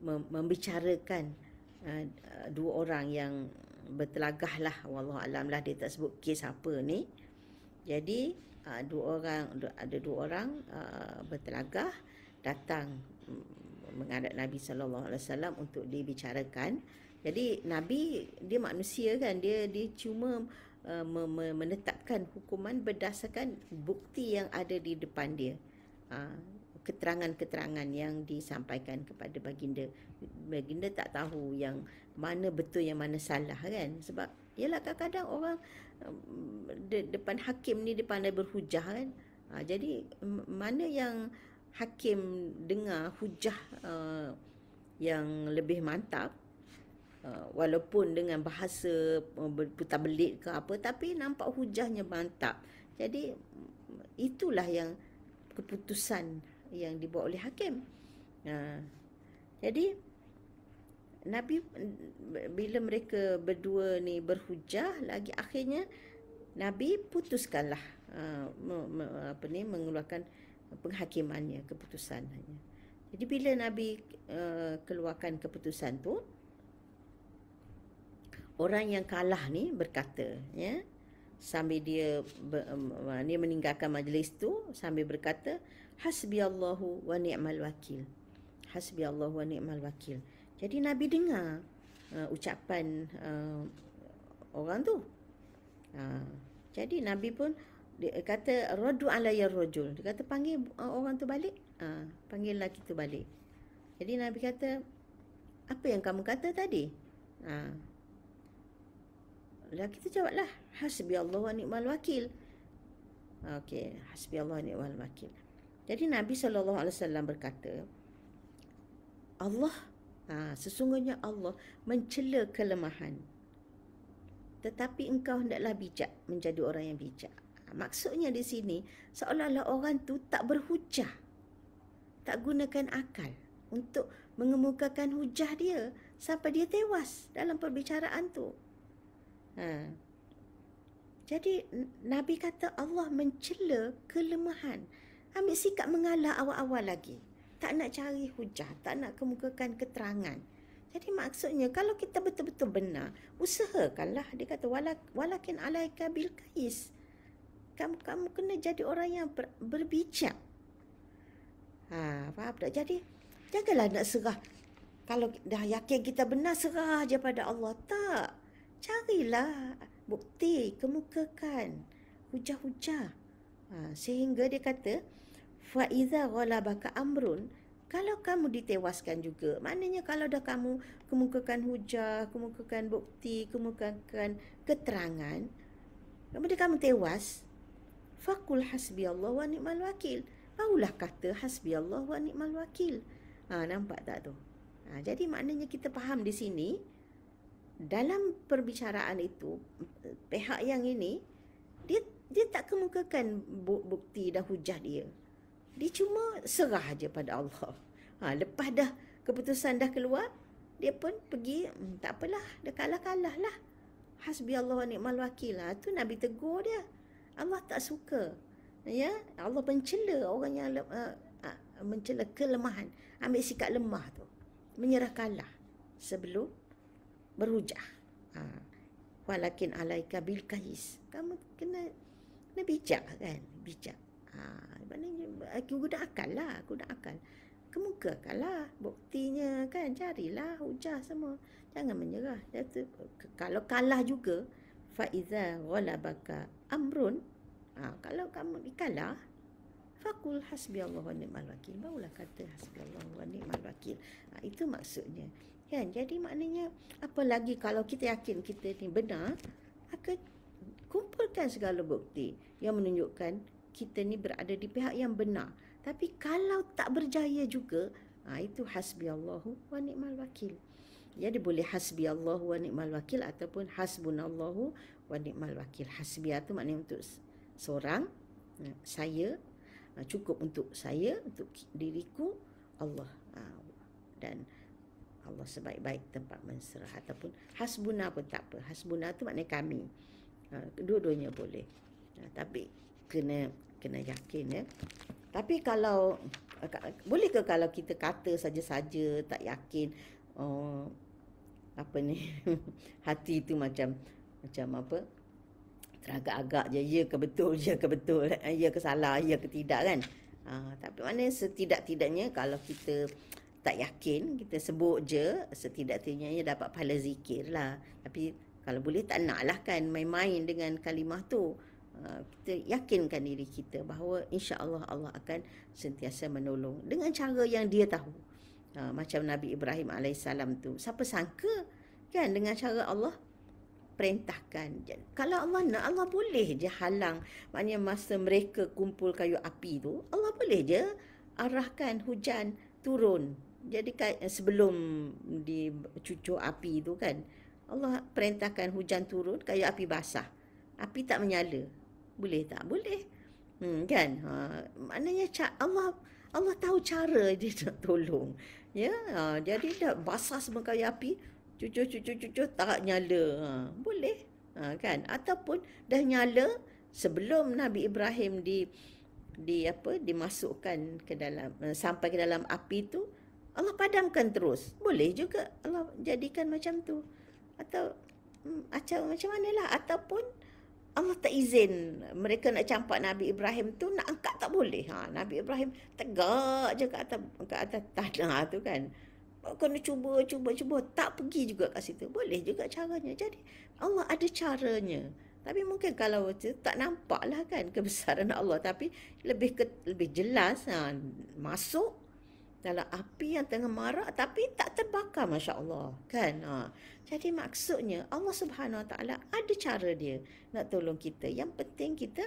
membicarakan dua orang yang bertelagah lah, wallahu alam lah, dia tak sebut kes apa ni. Jadi ada dua orang bertelagah datang menghadap Nabi SAW untuk dibicarakan. Jadi Nabi, dia manusia kan, dia cuma menetapkan hukuman berdasarkan bukti yang ada di depan dia, keterangan-keterangan yang disampaikan kepada baginda. Baginda tak tahu yang mana betul yang mana salah kan, sebab yalah kadang-kadang orang depan hakim ni dia pandai berhujah kan. Jadi mana yang hakim dengar hujah yang lebih mantap, walaupun dengan bahasa berputar belit ke apa, tapi nampak hujahnya mantap. Jadi itulah yang keputusan yang dibuat oleh hakim. Jadi Nabi, bila mereka berdua ni berhujah lagi, akhirnya Nabi putuskanlah mengeluarkan penghakimannya, keputusannya. Jadi bila Nabi keluarkan keputusan tu, orang yang kalah ni berkata, ya, sambil dia meninggalkan majlis tu sambil berkata, hasbiyallahu wa ni'mal wakil. Hasbiyallahu wa ni'mal wakil. Jadi Nabi dengar ucapan orang tu. Jadi Nabi pun dia kata, radu alayya rajul. Dia kata, panggil orang tu balik. Panggil lelaki tu balik. Jadi Nabi kata, apa yang kamu kata tadi? Lelaki tu jawablah, hasbiyallahu wa ni'mal wakil. Okey, hasbiyallahu wa ni'mal wakil. Jadi Nabi SAW berkata, Allah, sesungguhnya Allah mencela kelemahan, tetapi engkau hendaklah bijak, menjadi orang yang bijak. Maksudnya di sini seolah-olah orang tu tak berhujah, tak gunakan akal untuk mengemukakan hujah dia sampai dia tewas dalam perbicaraan tu. Jadi Nabi kata Allah mencela kelemahan. Ambil sikap mengalah awal-awal lagi. Tak nak cari hujah, tak nak kemukakan keterangan. Jadi maksudnya kalau kita betul-betul benar, usahakanlah. Dia kata walakin alaika bil kais. Kamu kena jadi orang yang berbijak. Faham tak? Jadi janganlah nak serah. Kalau dah yakin kita benar, serah je pada Allah. Tak. Carilah bukti, kemukakan hujah-hujah. Sehingga dia kata faiza ghalabaka amrun, kalau kamu ditewaskan juga, maknanya kalau dah kamu kemukakan hujah, kemukakan bukti, kemukakan keterangan, kemudian kamu tewas, faqul hasbiyallah wa ni'mal wakil. Barulah kata hasbiyallah wa ni'mal wakil. Nampak tak tu? Jadi maknanya kita faham di sini, dalam perbicaraan itu, pihak yang ini, dia tak kemukakan bukti dan hujah dia. Dia cuma serah je pada Allah. Lepas dah keputusan dah keluar, dia pun pergi, tak apalah, dah kalah-kalah lah. Hasbi Allah wa ni'mal wakil. Tu Nabi tegur dia. Allah tak suka. Ya, Allah mencela orang yang mencela kelemahan. Ambil sikap lemah tu. Menyerah kalah sebelum berhujah. Walakin alaika bil kais. Kamu kena bijak kan? Bijak. Maknanya guna akal lah. Guna akal. Kemukakanlah buktinya kan. Carilah hujah semua. Jangan menyerah. Kalau kalah juga, faiza ghalabaka amrun. Kalau kamu dikalah, faqul hasbiyallahu wa ni'mal wakil. Barulah kata hasbiyallahu wa ni'mal wakil. Itu maksudnya. Kan? Jadi maknanya, apalagi kalau kita yakin kita ni benar, akan kumpulkan segala bukti yang menunjukkan kita ni berada di pihak yang benar. Tapi kalau tak berjaya juga, itu hasbiyallahu wa ni'mal wakil. Jadi boleh hasbiyallahu wa ni'mal wakil ataupun hasbunallahu wa ni'mal wakil. Hasbiyah tu maknanya untuk seorang, saya, cukup untuk saya, untuk diriku, Allah. Dan Allah sebaik-baik tempat menserah. Ataupun hasbuna pun tak apa. Hasbuna tu maknanya kami. Dua-duanya boleh. Tapi kena yakin ya. Tapi kalau boleh ke kalau kita kata saja-saja tak yakin, apa ni hati tu macam apa, teragak-agak je, ya ke betul, ya ke betul, ya ke salah, ya ke tidak kan. Tapi maknanya setidak-tidaknya kalau kita tak yakin, kita sebut je, setidak-tidaknya dapat pahala zikir lah. Tapi kalau boleh tak nak lah kan main-main dengan kalimah tu. Kita yakinkan diri kita bahawa insya-Allah Allah akan sentiasa menolong dengan cara yang dia tahu. Macam Nabi Ibrahim AS tu, siapa sangka kan dengan cara Allah perintahkan. Kalau Allah nak, Allah boleh je halang. Maknanya masa mereka kumpul kayu api tu, Allah boleh je arahkan hujan turun. Jadi sebelum dicucuk api tu kan, Allah perintahkan hujan turun, kayu api basah. Api tak menyala. Boleh tak? Boleh. Kan? Maknanya Allah tahu cara dia nak tolong. Ya, jadi dah basah semua kayu api, cucuk tak nyala. Boleh. Kan? Ataupun dah nyala sebelum Nabi Ibrahim dimasukkan ke dalam, sampai ke dalam api tu, Allah padamkan terus. Boleh juga Allah jadikan macam tu. Atau macam manalah. Ataupun Allah tak izin mereka nak campak Nabi Ibrahim tu, nak angkat tak boleh. Nabi Ibrahim tegak je ke atas tanah tu kan. Kena cuba, tak pergi juga kat situ. Boleh juga caranya. Jadi Allah ada caranya. Tapi mungkin kalau tak nampak lah kan kebesaran Allah. Tapi lebih jelas, masuk dalam api yang tengah marak tapi tak terbakar, Masya Allah kan. Jadi maksudnya Allah Subhanahu Wa Taala ada cara dia nak tolong kita. Yang penting kita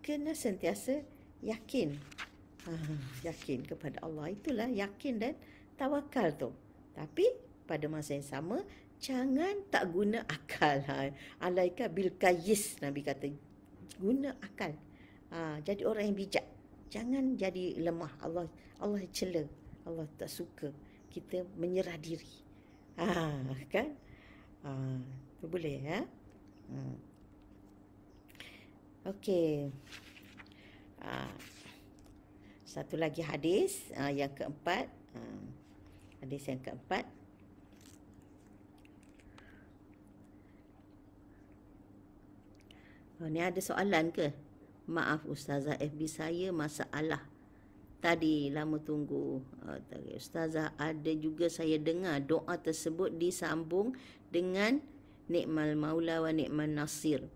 kena sentiasa yakin. Yakin kepada Allah. Itulah yakin dan tawakal tu. Tapi pada masa yang sama, jangan tak guna akal. Alaika bil kayis, Nabi kata. Guna akal. Jadi orang yang bijak. Jangan jadi lemah. Allah cela. Allah tak suka kita menyerah diri. Kan? Tu boleh ya. Okey. Ah, satu lagi hadis yang keempat. Hadis yang keempat. Ni ada soalan ke? Maaf Ustazah, FB saya masalah. Tadi lama tunggu. Ustazah, ada juga saya dengar doa tersebut disambung dengan Ni'mal Maula wa Ni'mal Nasir.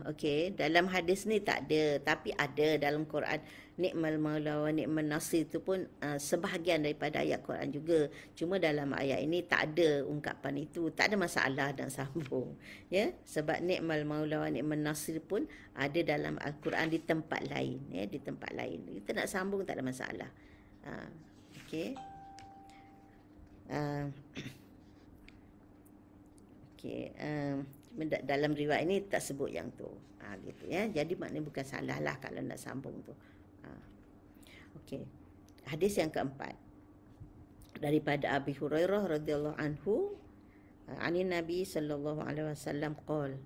Okey, dalam hadis ni tak ada, tapi ada dalam Quran. Ni'mal Maula wa Ni'mal Nasir tu pun sebahagian daripada ayat Quran juga. Cuma dalam ayat ini tak ada ungkapan itu, tak ada masalah dan sambung. Ya, sebab Ni'mal Maula wa Ni'mal Nasir pun ada dalam Al-Quran di tempat lain, ya, di tempat lain. Kita nak sambung tak ada masalah. Okey. Okey, dalam riwayat ini tak sebut yang tu. Gitu ya. Jadi maknanya bukan salah lah kalau nak sambung tu. Okey. Hadis yang keempat. Daripada Abi Hurairah radhiyallahu anhu, anin Nabi sallallahu alaihi wasallam qala,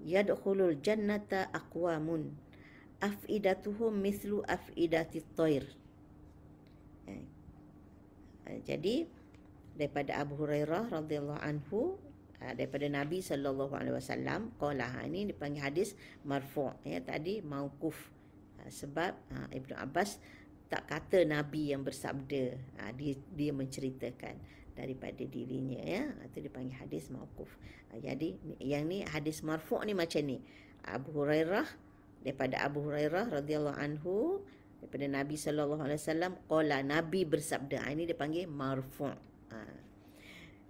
yadkhulul jannata aqwamun afidatuhum mithlu afidatit thair. Jadi daripada Abu Hurairah radhiyallahu anhu, daripada Nabi sallallahu alaihi wasallam qala, ini dipanggil hadis marfu', ya, tadi mauquf. Sebab Ibnu Abbas tak kata Nabi yang bersabda, dia menceritakan daripada dirinya, ya. Itu dipanggil hadis mauquf. Jadi yang ni hadis marfu' ni macam ni. Daripada Abu Hurairah radhiyallahu anhu, daripada Nabi sallallahu alaihi wasallam qala, Nabi bersabda. Ini dipanggil marfu'.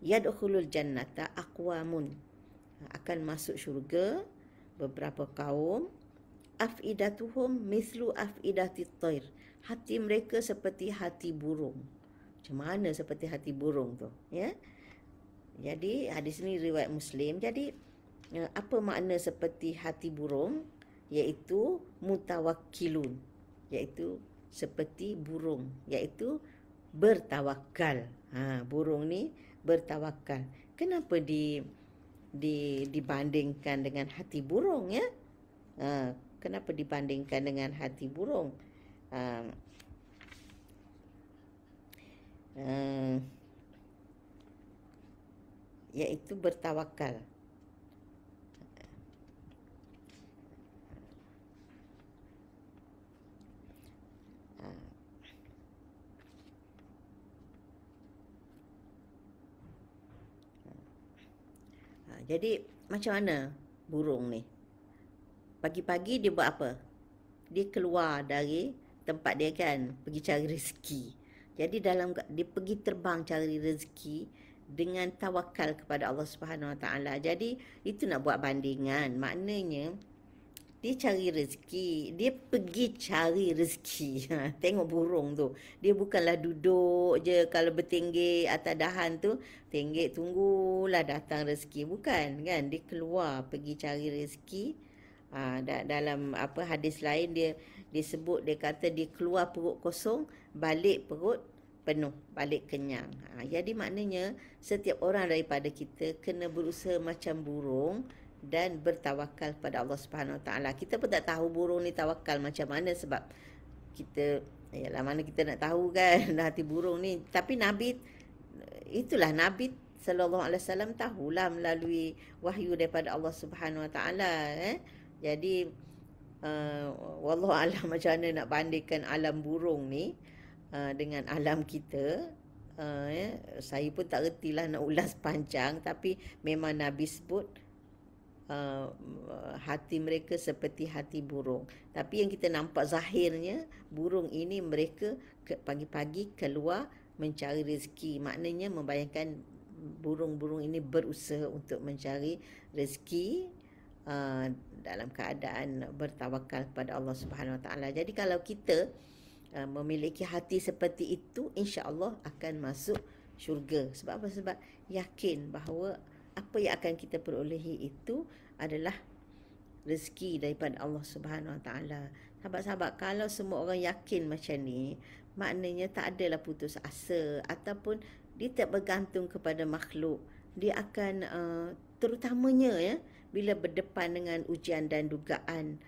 Yadkhulul jannata aqwamun, akan masuk syurga beberapa kaum, afidatuhum mithlu afidatit thair, hati mereka seperti hati burung. Macam mana seperti hati burung tu, ya? Jadi hadis ni riwayat Muslim. Jadi apa makna seperti hati burung? Iaitu mutawakkilun, iaitu seperti burung, iaitu bertawakal. Burung ni bertawakal. Kenapa dibandingkan dengan hati burung, ya? Kenapa dibandingkan dengan hati burung? Iaitu bertawakal. Jadi macam mana burung ni? Pagi-pagi dia buat apa? Dia keluar dari tempat dia kan, pergi cari rezeki. Jadi dia pergi terbang cari rezeki dengan tawakal kepada Allah Subhanahu Wa Taala. Jadi itu nak buat bandingan. Maknanya dia cari rezeki, dia pergi cari rezeki. Tengok burung tu. Dia bukanlah duduk je kalau bertinggi atas dahan tu, tenggek tunggulah datang rezeki. Bukan, kan? Dia keluar pergi cari rezeki. Dalam hadis lain dia sebut, dia kata dia keluar perut kosong, balik perut penuh, balik kenyang. Jadi maknanya setiap orang daripada kita kena berusaha macam burung dan bertawakal pada Allah Subhanahu Wa Taala. Kita pun tak tahu burung ni tawakal macam mana, sebab kita, yalah, mana kita nak tahu kan hati burung ni. Tapi Nabi sallallahu alaihi wasallam tahulah melalui wahyu daripada Allah Subhanahu Wa Taala. Jadi wallahu alam macam mana nak bandingkan alam burung ni dengan alam kita. Saya pun tak retilah nak ulas panjang, tapi memang Nabi sebut hati mereka seperti hati burung. Tapi yang kita nampak zahirnya, burung ini mereka pagi-pagi keluar mencari rezeki. Maknanya membayangkan burung-burung ini berusaha untuk mencari rezeki dalam keadaan bertawakal pada Allah Subhanahu Wa Taala. Jadi kalau kita memiliki hati seperti itu, insya-Allah akan masuk syurga. Sebab apa? Sebab yakin bahawa apa yang akan kita perolehi itu adalah rezeki daripada Allah Subhanahu Wa Taala. Sahabat-sahabat, kalau semua orang yakin macam ni, maknanya tak adalah putus asa ataupun dia tak bergantung kepada makhluk. Dia akan terutamanya, ya, bila berdepan dengan ujian dan dugaan,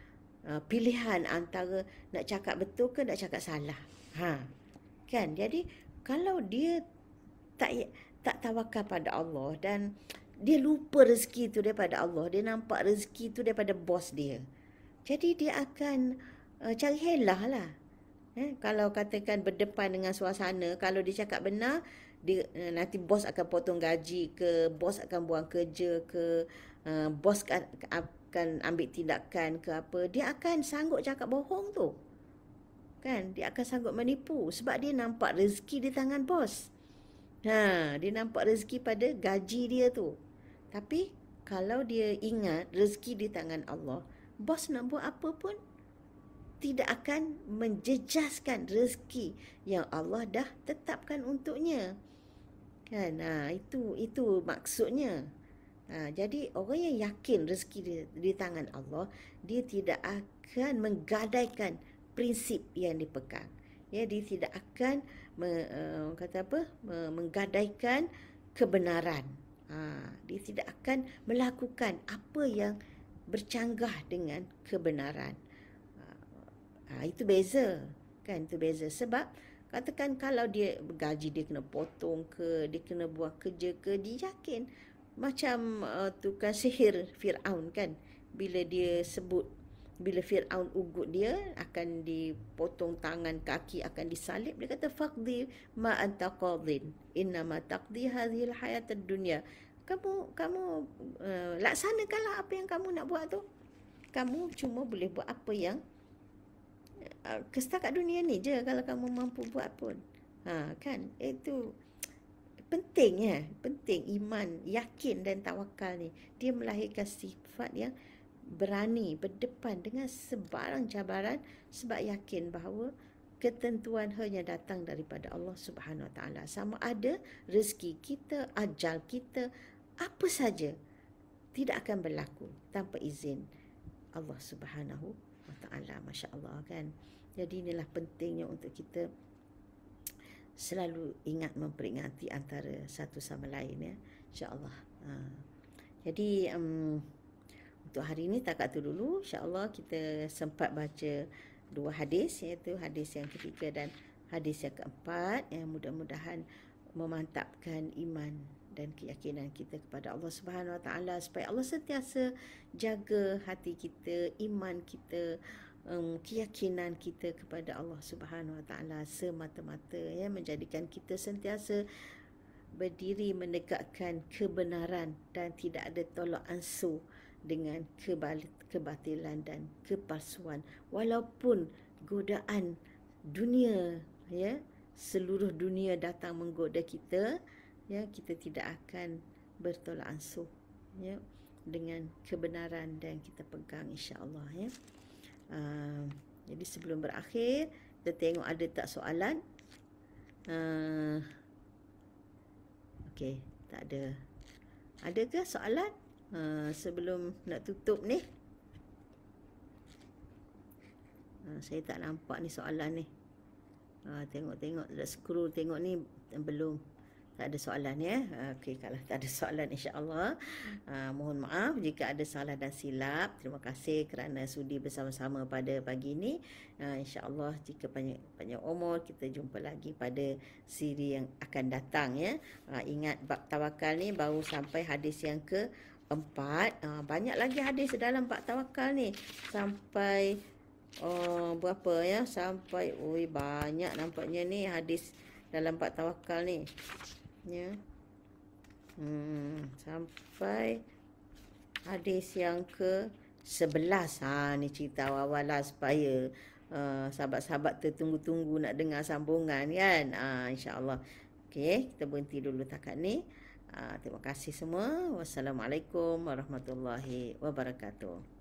pilihan antara nak cakap betul ke nak cakap salah. Kan? Jadi kalau dia tak tawakal pada Allah dan dia lupa rezeki tu daripada Allah, dia nampak rezeki tu daripada bos dia, jadi dia akan cari helah lah. Kalau katakan berdepan dengan suasana, kalau dia cakap benar, dia nanti bos akan potong gaji ke, bos akan buang kerja ke, bos akan ambil tindakan ke apa, dia akan sanggup cakap bohong tu. Kan? Dia akan sanggup menipu sebab dia nampak rezeki di tangan bos. Dia nampak rezeki pada gaji dia tu. Tapi kalau dia ingat rezeki di tangan Allah, bos nak buat apa pun tidak akan menjejaskan rezeki yang Allah dah tetapkan untuknya. Kan? Itu maksudnya. Jadi orang yang yakin rezeki di tangan Allah, dia tidak akan menggadaikan prinsip yang dipegang. Dia tidak akan menggadaikan kebenaran. Dia tidak akan melakukan apa yang bercanggah dengan kebenaran. Itu beza, kan? Itu beza sebab katakan kalau dia gaji dia kena potong ke, dia kena buang kerja ke, dia yakin macam tukang sihir Firaun, kan? Bila Firaun ugut dia akan dipotong tangan, kaki akan disalib, dia kata faqdi ma anta qadin innama taqdi hadhil hayatad dunya. Kamu laksanakanlah apa yang kamu nak buat tu. Kamu cuma boleh buat apa yang setakat dunia ni je kalau kamu mampu buat pun. Kan? Itu penting iman, yakin dan tawakal ni. Dia melahirkan sifat yang berani berdepan dengan sebarang cabaran sebab yakin bahawa ketentuan hanya datang daripada Allah Subhanahu Wa Taala. Sama ada rezeki kita, ajal kita, apa saja tidak akan berlaku tanpa izin Allah Subhanahu Wa Taala. Masya-Allah, kan? Jadi inilah pentingnya untuk kita selalu ingat memperingati antara satu sama lain, ya, insya-Allah. Jadi untuk hari ini takat tu dulu. InsyaAllah kita sempat baca 2 hadis, iaitu hadis yang ketiga dan hadis yang keempat, yang mudah-mudahan memantapkan iman dan keyakinan kita kepada Allah Subhanahu Wa Taala, supaya Allah sentiasa jaga hati kita, iman kita, keyakinan kita kepada Allah Subhanahu Wa Taala semata-mata, ya, menjadikan kita sentiasa berdiri menegakkan kebenaran dan tidak ada tolak ansur dengan kebatilan dan kepalsuan. Walaupun godaan dunia, ya, seluruh dunia datang menggoda kita, ya, kita tidak akan bertolak ansur, ya, dengan kebenaran dan kita pegang, insya-Allah, ya. Jadi sebelum berakhir, kita tengok ada tak soalan. Okey, tak ada. Adakah soalan sebelum nak tutup ni? Saya tak nampak ni soalan ni. Tengok-tengok, dah scroll tengok ni, belum. Tak ada soalan, ya. Okey, kalau tak ada soalan, insya-Allah mohon maaf jika ada salah dan silap. Terima kasih kerana sudi bersama-sama pada pagi ini. Insya-Allah jika panjang umur, kita jumpa lagi pada siri yang akan datang, ya. Ingat bab tawakal ni baru sampai hadis yang keempat. Banyak lagi hadis dalam bab tawakal ni. Sampai berapa, ya? Sampai banyak nampaknya ni hadis dalam bab tawakal ni, ya. Sampai hadis yang ke-11. Ni cerita awal lah supaya sahabat-sahabat tertunggu-tunggu nak dengar sambungan, kan. InsyaAllah. Okey, kita berhenti dulu takat ni. Terima kasih semua. Wassalamualaikum warahmatullahi wabarakatuh.